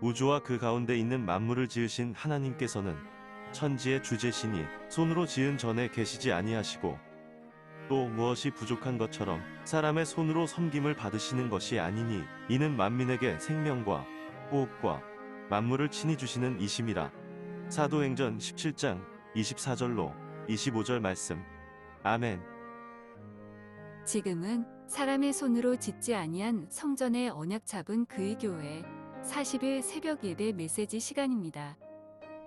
우주와 그 가운데 있는 만물을 지으신 하나님께서는 천지의 주제시니 손으로 지은 전에 계시지 아니하시고 또 무엇이 부족한 것처럼 사람의 손으로 섬김을 받으시는 것이 아니니 이는 만민에게 생명과 호흡과 만물을 친히 주시는 이심이라. 사도행전 17장 24절로 25절 말씀. 아멘. 지금은 사람의 손으로 짓지 아니한 성전의 언약 잡은 그의 교회 40일 새벽 예배 메시지 시간입니다.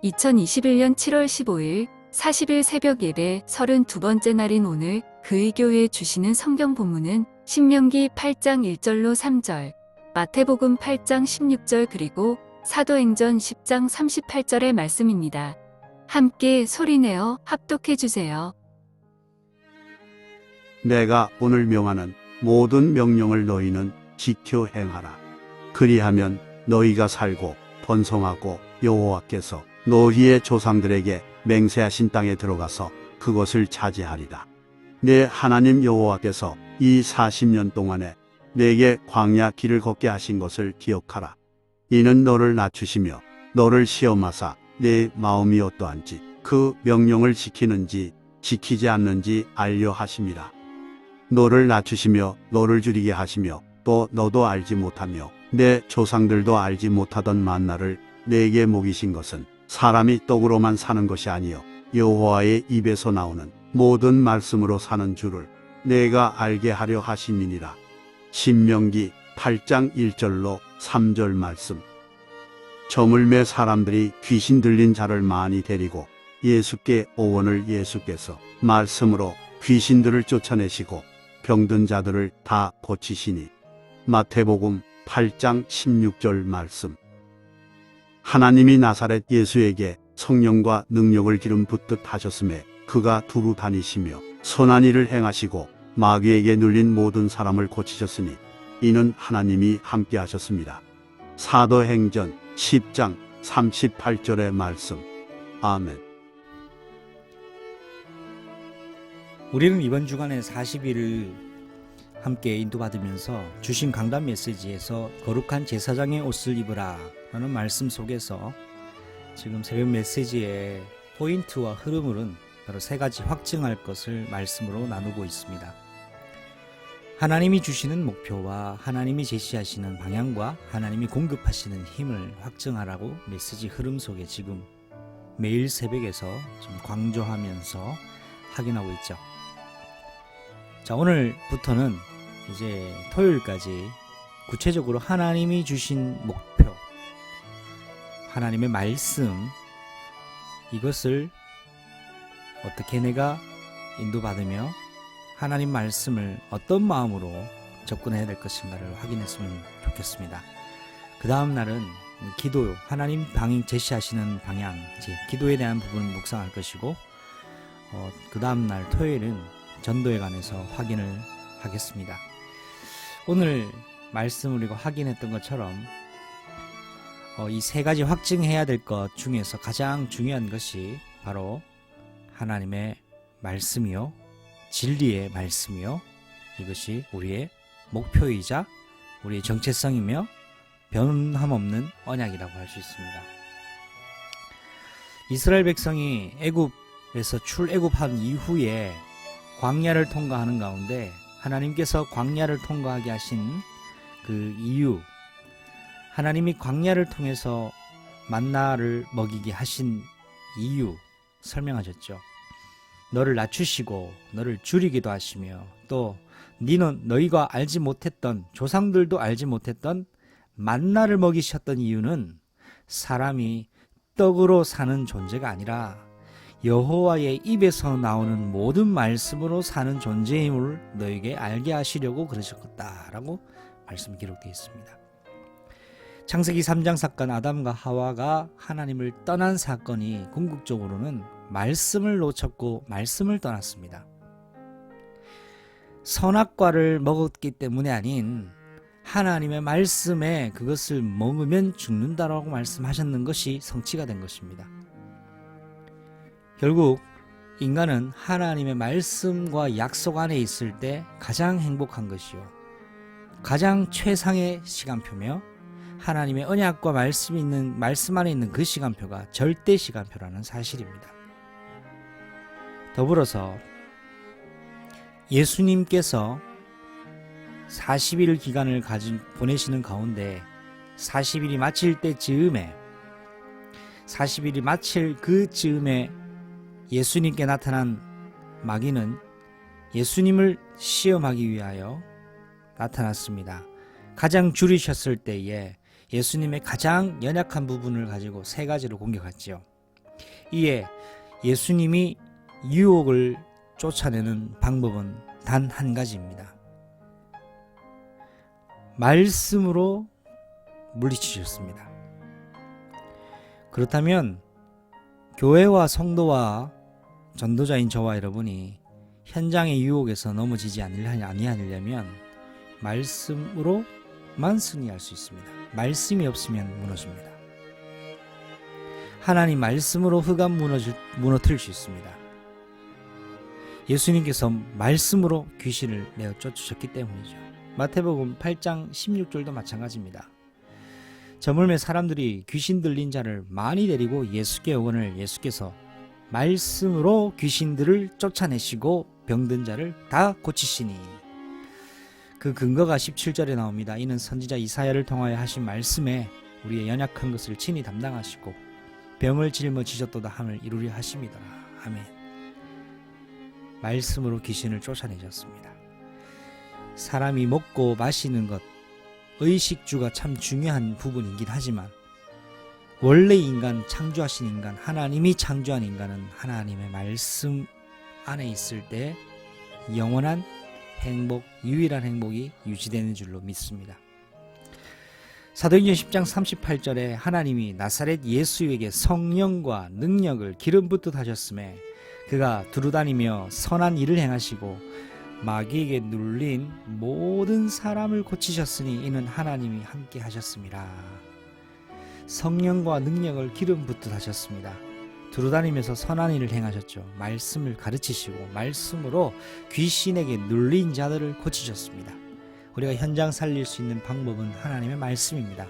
2021년 7월 15일 40일 새벽 예배 32번째 날인 오늘 그의 교회에 주시는 성경 본문은 신명기 8장 1절로 3절, 마태복음 8장 16절 그리고 사도행전 10장 38절의 말씀입니다. 함께 소리내어 합독해 주세요. 내가 오늘 명하는 모든 명령을 너희는 지켜 행하라. 그리하면 너희가 살고 번성하고 여호와께서 너희의 조상들에게 맹세하신 땅에 들어가서 그것을 차지하리라. 내 하나님 여호와께서 이 40년 동안에 내게 광야 길을 걷게 하신 것을 기억하라. 이는 너를 낮추시며 너를 시험하사 내 마음이 어떠한지 그 명령을 지키는지 지키지 않는지 알려 하심이라. 너를 낮추시며 너를 줄이게 하시며 또 너도 알지 못하며 내 조상들도 알지 못하던 만나를 내게 먹이신 것은 사람이 떡으로만 사는 것이 아니요 여호와의 입에서 나오는 모든 말씀으로 사는 줄을 내가 알게 하려 하심이니라. 신명기 8장 1절로 3절 말씀. 저물매 사람들이 귀신 들린 자를 많이 데리고 예수께 오원을 예수께서 말씀으로 귀신들을 쫓아내시고 병든 자들을 다 고치시니. 마태복음 8장 16절 말씀. 하나님이 나사렛 예수에게 성령과 능력을 기름 붓듯 하셨음에 그가 두루 다니시며 선한 일을 행하시고 마귀에게 눌린 모든 사람을 고치셨으니 이는 하나님이 함께 하셨습니다. 사도행전 10장 38절의 말씀. 아멘. 우리는 이번 주간에 40일을 함께 인도받으면서 주신 강단 메시지에서 거룩한 제사장의 옷을 입으라 라는 말씀 속에서 지금 새벽 메시지의 포인트와 흐름은 바로 세 가지 확증할 것을 말씀으로 나누고 있습니다. 하나님이 주시는 목표와 하나님이 제시하시는 방향과 하나님이 공급하시는 힘을 확증하라고 메시지 흐름 속에 지금 매일 새벽에서 좀 강조하면서 확인하고 있죠. 자, 오늘부터는 이제 토요일까지 구체적으로 하나님이 주신 목표, 하나님의 말씀, 이것을 어떻게 내가 인도받으며 하나님 말씀을 어떤 마음으로 접근해야 될 것인가를 확인했으면 좋겠습니다. 그 다음 날은 기도, 하나님 제시하시는 방향, 기도에 대한 부분을 묵상할 것이고, 그 다음 날 토요일은 전도에 관해서 확인을 하겠습니다. 오늘 말씀 우리가 확인했던 것처럼 이 세 가지 확증해야 될 것 중에서 가장 중요한 것이 바로 하나님의 말씀이요, 진리의 말씀이요, 이것이 우리의 목표이자 우리의 정체성이며 변함없는 언약이라고 할 수 있습니다. 이스라엘 백성이 애굽에서 출애굽한 이후에 광야를 통과하는 가운데 하나님께서 광야를 통과하게 하신 그 이유, 하나님이 광야를 통해서 만나를 먹이게 하신 이유 설명하셨죠. 너를 낮추시고 너를 줄이기도 하시며 또 너희가 알지 못했던, 조상들도 알지 못했던 만나를 먹이셨던 이유는 사람이 떡으로 사는 존재가 아니라 여호와의 입에서 나오는 모든 말씀으로 사는 존재임을 너에게 알게 하시려고 그러셨다라고 말씀이 기록되어 있습니다. 창세기 3장 사건, 아담과 하와가 하나님을 떠난 사건이 궁극적으로는 말씀을 놓쳤고 말씀을 떠났습니다. 선악과를 먹었기 때문에 아닌 하나님의 말씀에 그것을 먹으면 죽는다라고 말씀하셨는 것이 성취가 된 것입니다. 결국 인간은 하나님의 말씀과 약속 안에 있을 때 가장 행복한 것이요, 가장 최상의 시간표며 하나님의 언약과 말씀 안에 있는 그 시간표가 절대 시간표라는 사실입니다. 더불어서 예수님께서 40일 기간을 보내시는 가운데 40일이 마칠 때 즈음에 40일이 마칠 그 즈음에 예수님께 나타난 마귀는 예수님을 시험하기 위하여 나타났습니다. 가장 줄이셨을 때에 예수님의 가장 연약한 부분을 가지고 세 가지로 공격했지요. 이에 예수님이 유혹을 쫓아내는 방법은 단 한 가지입니다. 말씀으로 물리치셨습니다. 그렇다면 교회와 성도와 전도자인 저와 여러분이 현장의 유혹에서 넘어지지 아니하려면 말씀으로만 승리할 수 있습니다. 말씀이 없으면 무너집니다. 하나님 말씀으로 흑암 무너뜨릴 수 있습니다. 예수님께서 말씀으로 귀신을 내어 쫓으셨기 때문이죠. 마태복음 8장 16절도 마찬가지입니다. 저물매 사람들이 귀신 들린 자를 많이 데리고 예수께 오거늘 예수께서 말씀으로 귀신들을 쫓아내시고 병든 자를 다 고치시니, 그 근거가 17절에 나옵니다. 이는 선지자 이사야를 통하여 하신 말씀에 우리의 연약한 것을 친히 담당하시고 병을 짊어지셨도다 함을 이루려 하심이더라. 아멘. 말씀으로 귀신을 쫓아내셨습니다. 사람이 먹고 마시는 것, 의식주가 참 중요한 부분이긴 하지만 원래 인간, 창조하신 인간, 하나님이 창조한 인간은 하나님의 말씀 안에 있을 때 영원한 행복, 유일한 행복이 유지되는 줄로 믿습니다. 사도행전 10장 38절에 하나님이 나사렛 예수에게 성령과 능력을 기름 붓듯 하셨음에 그가 두루다니며 선한 일을 행하시고 마귀에게 눌린 모든 사람을 고치셨으니 이는 하나님이 함께 하셨습니다. 성령과 능력을 기름 붓듯 하셨습니다. 두루다니면서 선한 일을 행하셨죠. 말씀을 가르치시고 말씀으로 귀신에게 눌린 자들을 고치셨습니다. 우리가 현장 살릴 수 있는 방법은 하나님의 말씀입니다.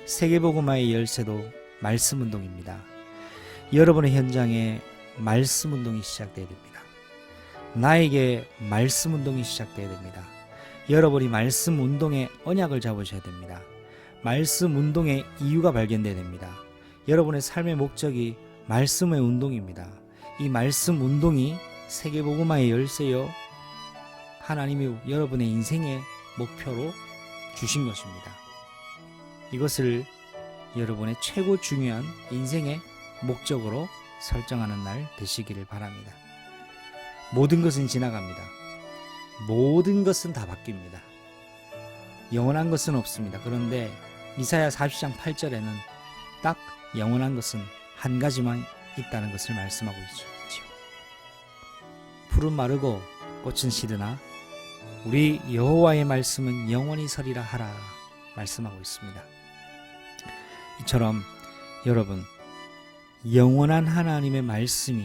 세계복음화의 열쇠도 말씀 운동입니다. 여러분의 현장에 말씀 운동이 시작되어야 됩니다. 나에게 말씀 운동이 시작되어야 됩니다. 여러분이 말씀 운동의 언약을 잡으셔야 됩니다. 말씀 운동의 이유가 발견되어야 됩니다. 여러분의 삶의 목적이 말씀의 운동입니다. 이 말씀 운동이 세계복음화의 열쇠요, 하나님이 여러분의 인생의 목표로 주신 것입니다. 이것을 여러분의 최고 중요한 인생의 목적으로 설정하는 날 되시기를 바랍니다. 모든 것은 지나갑니다. 모든 것은 다 바뀝니다. 영원한 것은 없습니다. 그런데 이사야 40장 8절에는 딱 영원한 것은 한 가지만 있다는 것을 말씀하고 있죠. 풀은 마르고 꽃은 시드나 우리 여호와의 말씀은 영원히 서리라 하라 말씀하고 있습니다. 이처럼 여러분, 영원한 하나님의 말씀이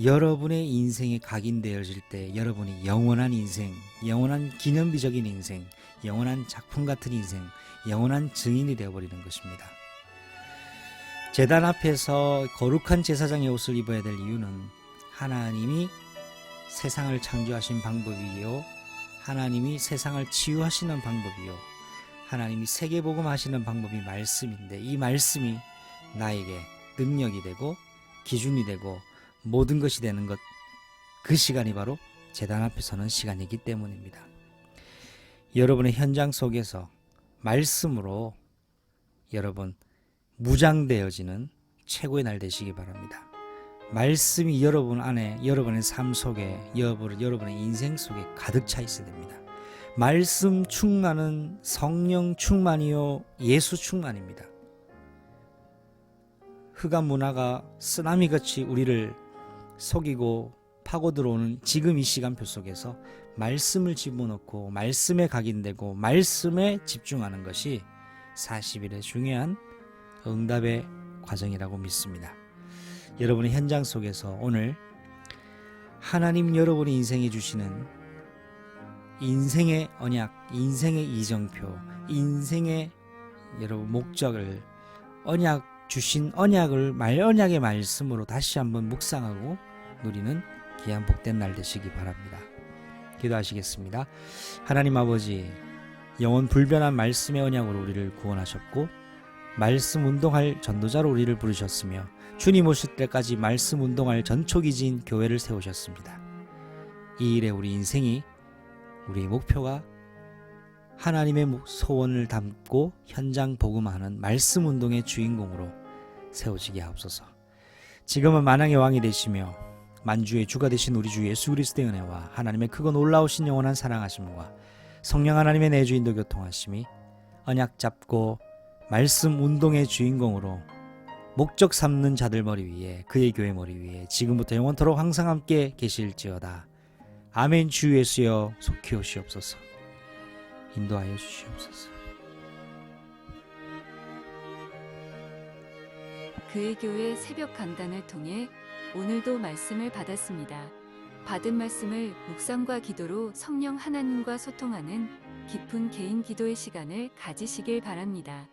여러분의 인생에 각인되어질 때 여러분이 영원한 인생, 영원한 기념비적인 인생, 영원한 작품 같은 인생, 영원한 증인이 되어버리는 것입니다. 제단 앞에서 거룩한 제사장의 옷을 입어야 될 이유는 하나님이 세상을 창조하신 방법이요, 하나님이 세상을 치유하시는 방법이요, 하나님이 세계복음 하시는 방법이 말씀인데, 이 말씀이 나에게 능력이 되고 기준이 되고 모든 것이 되는 것, 그 시간이 바로 제단 앞에 서는 시간이기 때문입니다. 여러분의 현장 속에서 말씀으로 여러분 무장되어지는 최고의 날 되시기 바랍니다. 말씀이 여러분 안에, 여러분의 삶 속에, 여러분의 인생 속에 가득 차 있어야 됩니다. 말씀 충만은 성령 충만이요 예수 충만입니다. 흑암 문화가 쓰나미같이 우리를 속이고 파고 들어오는 지금 이 시간표 속에서 말씀을 집어넣고 말씀에 각인되고 말씀에 집중하는 것이 40일의 중요한 응답의 과정이라고 믿습니다. 여러분의 현장 속에서 오늘 하나님 여러분의 인생에 주시는 인생의 언약, 인생의 이정표, 인생의 여러분 목적을 언약 주신 언약을 언약의 말씀으로 다시 한번 묵상하고 누리는 귀한 복된 날 되시기 바랍니다. 기도하시겠습니다. 하나님 아버지, 영원 불변한 말씀의 언약으로 우리를 구원하셨고 말씀 운동할 전도자로 우리를 부르셨으며 주님 오실 때까지 말씀 운동할 전초기지인 교회를 세우셨습니다. 이 일에 우리 인생이, 우리의 목표가 하나님의 소원을 담고 현장 복음하는 말씀 운동의 주인공으로 세워지게 하옵소서. 지금은 만왕의 왕이 되시며 만주의 주가 되신 우리 주 예수 그리스도의 은혜와 하나님의 크고 놀라우신 영원한 사랑하심과 성령 하나님의 내주 인도 교통하심이 언약 잡고 말씀 운동의 주인공으로 목적 삼는 자들 머리 위에, 그의 교회 머리 위에 지금부터 영원토록 항상 함께 계실지어다. 아멘. 주 예수여 속히 오시옵소서. 인도하여 주시옵소서. 그의 교회 새벽 강단을 통해 오늘도 말씀을 받았습니다. 받은 말씀을 묵상과 기도로 성령 하나님과 소통하는 깊은 개인 기도의 시간을 가지시길 바랍니다.